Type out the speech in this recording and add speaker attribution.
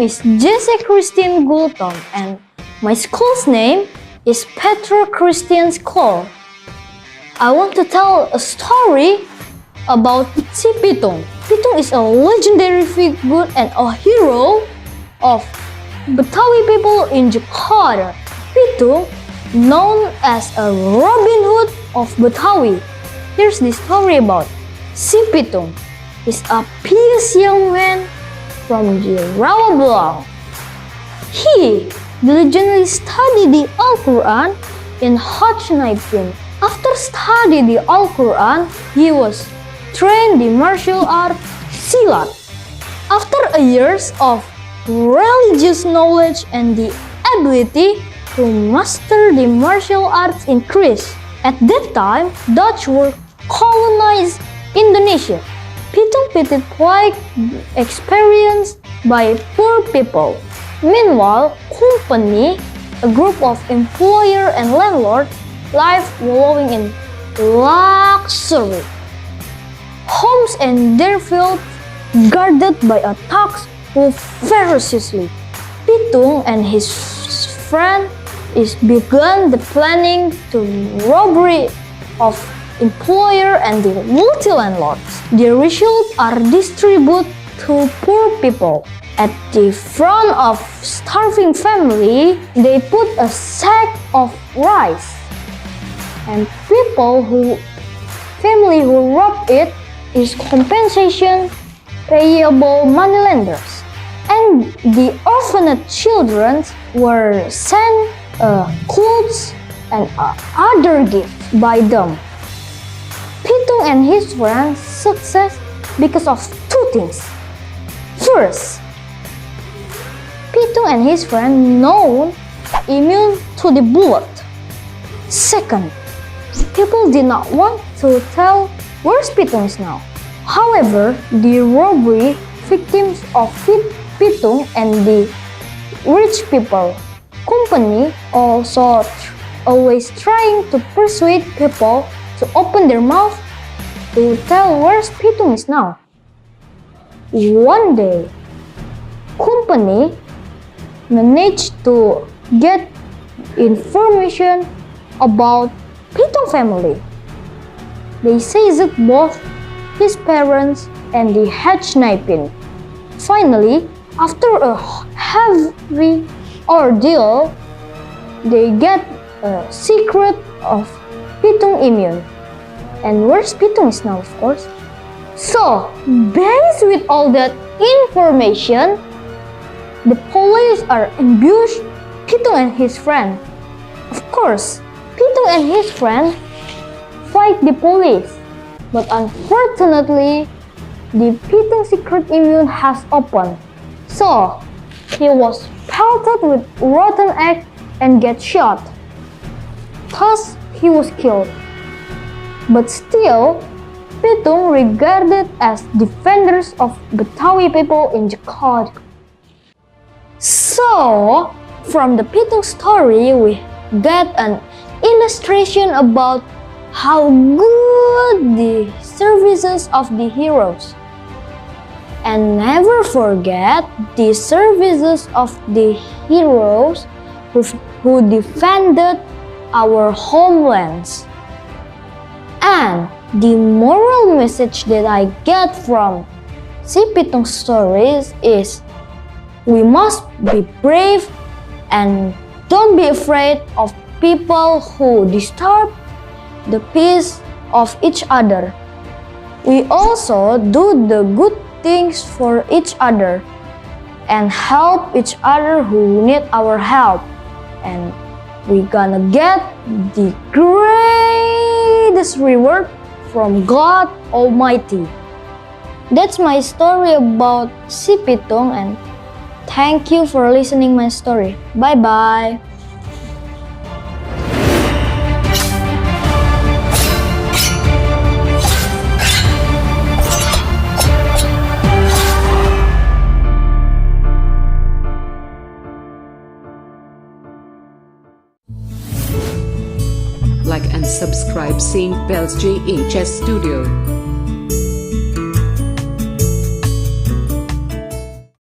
Speaker 1: is Jesse Christine Gultom and my school's name is Petra Christian School. I want to tell a story about si Pitung. Pitung is a legendary figure and a hero of Betawi people in Jakarta. Pitung, known as a Robin Hood of Betawi. Here's the story about si Pitung. He's a pious young man from the Rawa Belang. He diligently studied the Al-Quran in Hajj 19. After studying the Al-Quran, he was trained in martial art Silat. After a years of religious knowledge and the ability to master the martial arts increased. At that time, Dutch were colonized Indonesia. Pitung pitted plague experienced by poor people. Meanwhile, company, a group of employer and landlord, life wallowing in luxury. Homes and their fields guarded by attacks were ferociously. Pitung and his friend began the planning to robbery of employer and the multi-landlords. The results are distributed to poor people. At the front of starving family, they put a sack of rice. And family who rob it is compensation payable moneylenders. And the orphaned children were sent clothes and other gifts by them. Pitung and his friends success because of two things. First, Pitung and his friend known immune to the bullet. Second, people did not want to tell where Pitung is now. However, the robbery victims of Pitung and the rich people company also always trying to persuade people to open their mouth to tell where Pitung is now. One day, company managed to get information about Pitung family. They seized both his parents and the Hajj 19. Finally, after a heavy ordeal, they get a secret of Pitung immune. And where's Pitung is now, of course. So, based with all that information, the police are ambushed Pitung and his friend. Of course, Pitung and his friend fight the police. But unfortunately, the Pitung secret immune has opened. So, he was pelted with rotten egg and get shot. Thus, he was killed. But still, Pitung regarded as defenders of Betawi people in Jakarta. So, from the Pitung story, we get an illustration about how good the services of the heroes. And never forget the services of the heroes who defended our homelands. And the moral message that I get from si Pitung's stories is we must be brave and don't be afraid of people who disturb the peace of each other. We also do the good things for each other and help each other who need our help. And we're gonna get the greatest reward from God Almighty. That's my story about si Pitung, and thank you for listening my story. Bye-bye.
Speaker 2: Like and subscribe St. Bel's JHS Studio.